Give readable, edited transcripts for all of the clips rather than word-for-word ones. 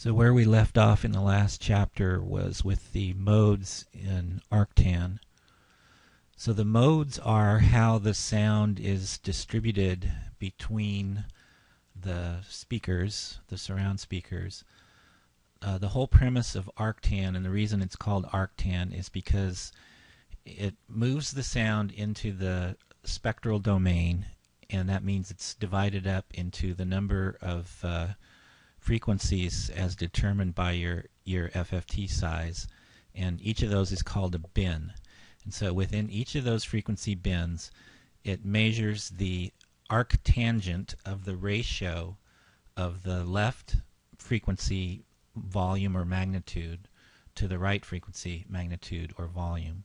So where we left off in the last chapter was with the modes in Arctan. So the modes are how the sound is distributed between the speakers, the surround speakers. The whole premise of Arctan, and the reason it's called Arctan, is because it moves the sound into the spectral domain, and that means it's divided up into the number of frequencies as determined by your FFT size, and each of those is called a bin. And so within each of those frequency bins, it measures the arctangent of the ratio of the left frequency volume or magnitude to the right frequency magnitude or volume.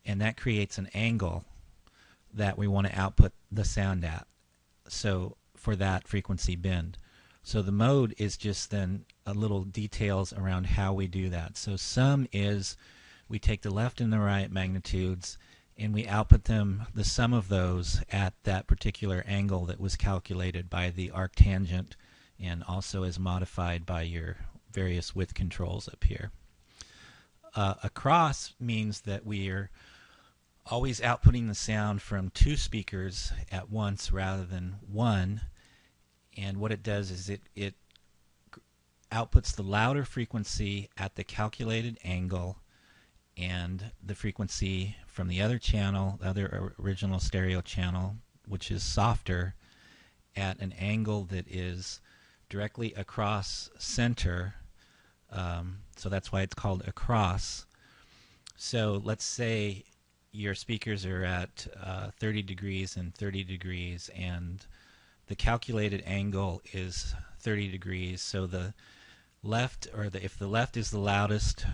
And that creates an angle that we want to output the sound at, so for that frequency band. So the mode is just then a little details around how we do that. So sum is we take the left and the right magnitudes and we output them, the sum of those, at that particular angle that was calculated by the arctangent and also is modified by your various width controls up here. Across means that we are always outputting the sound from two speakers at once rather than one. And what it does is it outputs the louder frequency at the calculated angle and the frequency from the other channel, the other original stereo channel, which is softer, at an angle that is directly across center. So that's why it's called across. So let's say your speakers are at 30 degrees and 30 degrees, and the calculated angle is 30 degrees. So the left, or if the left is the loudest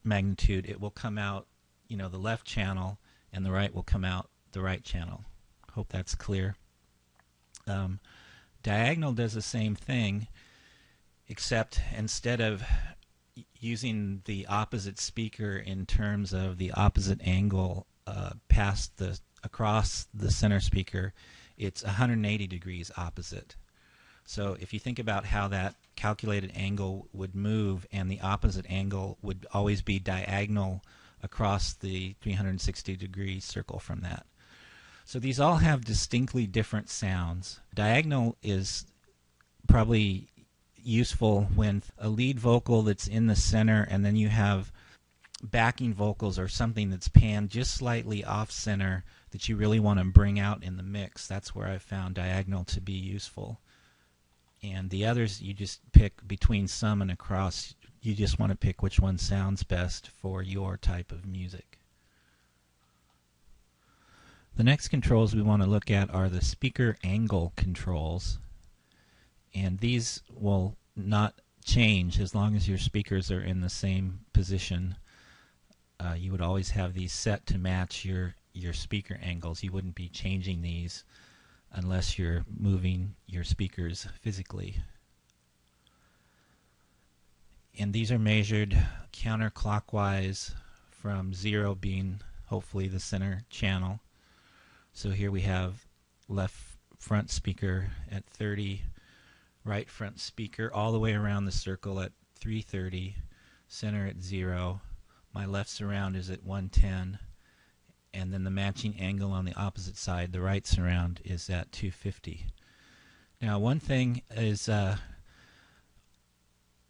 magnitude, it will come out, the left channel, and the right will come out the right channel. Hope that's clear. Diagonal does the same thing, except instead of using the opposite speaker in terms of the opposite angle across the center speaker, it's 180 degrees opposite. So if you think about how that calculated angle would move, and the opposite angle would always be diagonal across the 360 degree circle from that. So these all have distinctly different sounds. Diagonal is probably useful when a lead vocal that's in the center and then you have backing vocals or something that's panned just slightly off center that you really want to bring out in the mix. That's where I found diagonal to be useful. And the others, you just pick between sum and across. You just want to pick which one sounds best for your type of music. The next controls we want to look at are the speaker angle controls. And these will not change as long as your speakers are in the same position. You would always have these set to match your speaker angles. You wouldn't be changing these unless you're moving your speakers physically. And these are measured counterclockwise, from 0 being hopefully the center channel. So here we have left front speaker at 30, right front speaker all the way around the circle at 330, center at 0, my left surround is at 110, and then the matching angle on the opposite side, the right surround, is at 250. Now one thing is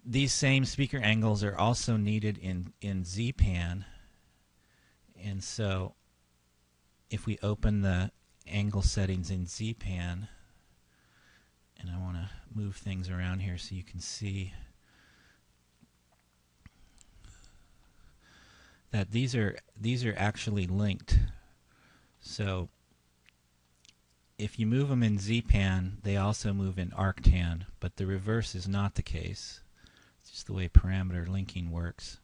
these same speaker angles are also needed in Z-Pan, and so if we open the angle settings in Z-Pan, and I want to move things around here so you can see that these are actually linked. So if you move them in Z-Pan, they also move in Arctan, but the reverse is not the case. It's just the way parameter linking works.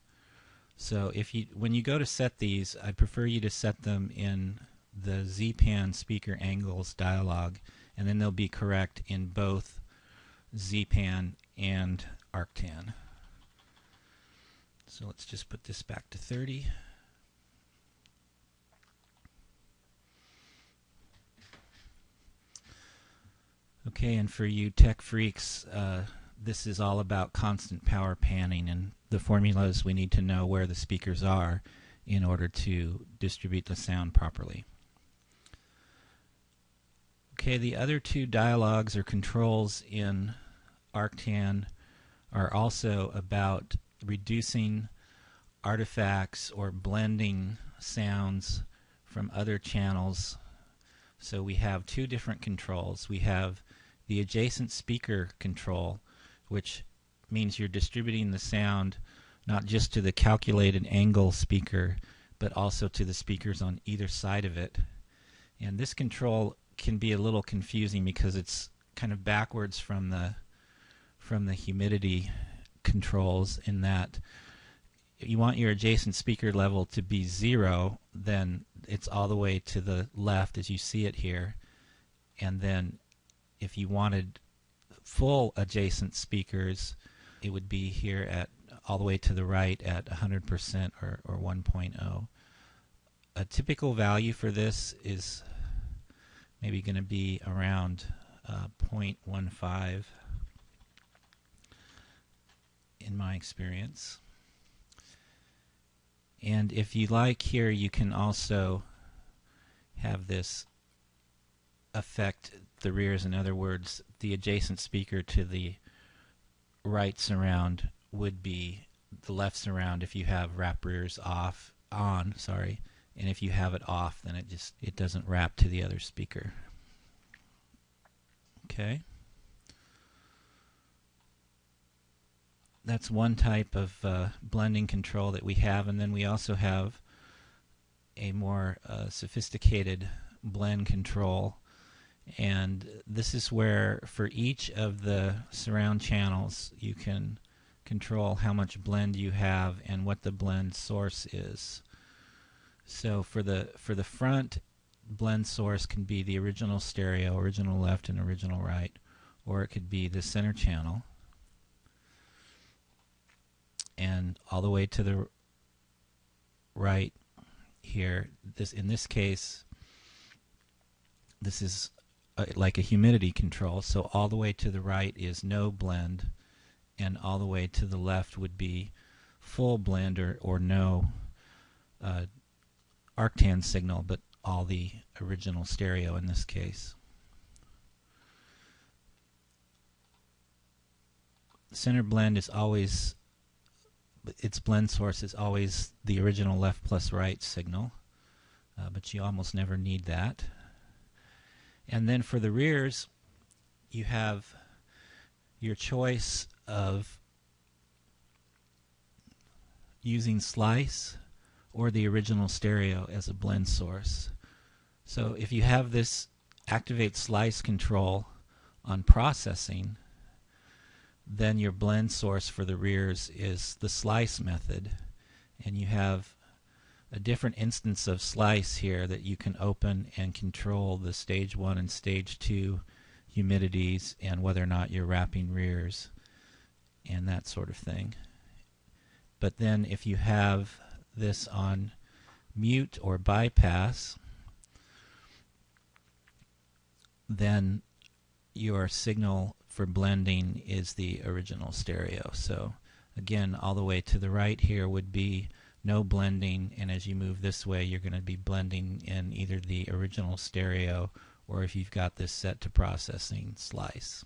So when you go to set these, I prefer you to set them in the Z-Pan speaker angles dialog, and then they'll be correct in both Z-Pan and Arctan. So let's just put this back to 30. Okay, and for you tech freaks, this is all about constant power panning, and the formulas we need to know where the speakers are in order to distribute the sound properly. Okay, the other two dialogues or controls in Arctan are also about reducing artifacts or blending sounds from other channels. So we have two different controls. We have the adjacent speaker control, which means you're distributing the sound not just to the calculated angle speaker, but also to the speakers on either side of it. And this control can be a little confusing because it's kind of backwards from the humidity controls, in that you want your adjacent speaker level to be 0, then it's all the way to the left as you see it here, and then if you wanted full adjacent speakers, it would be here at all the way to the right at 100% or 1.0. A typical value for this is maybe going to be around 0.15 in my experience. And if you like here, you can also have this affect the rears. In other words, the adjacent speaker to the right surround would be the left surround if you have wrap rears on, and if you have it off, then it doesn't wrap to the other speaker. Okay. That's one type of blending control that we have, and then we also have a more sophisticated blend control, and this is where for each of the surround channels you can control how much blend you have and what the blend source is. So for the front, blend source can be the original stereo, original left and original right, or it could be the center channel. And all the way to the right here, in this case, this is like a humidity control, so all the way to the right is no blend, and all the way to the left would be full blend or no Arctan signal, but all the original stereo in this case. Center blend is always, its blend source is always the original left plus right signal, but you almost never need that. And then for the rears, you have your choice of using slice or the original stereo as a blend source. So if you have this activate slice control on processing, then your blend source for the rears is the slice method, and you have a different instance of slice here that you can open and control the stage 1 and stage 2 humidities and whether or not you're wrapping rears and that sort of thing. But then if you have this on mute or bypass, then your signal for blending is the original stereo. So again, all the way to the right here would be no blending, and as you move this way you're going to be blending in either the original stereo or, if you've got this set to processing, slice.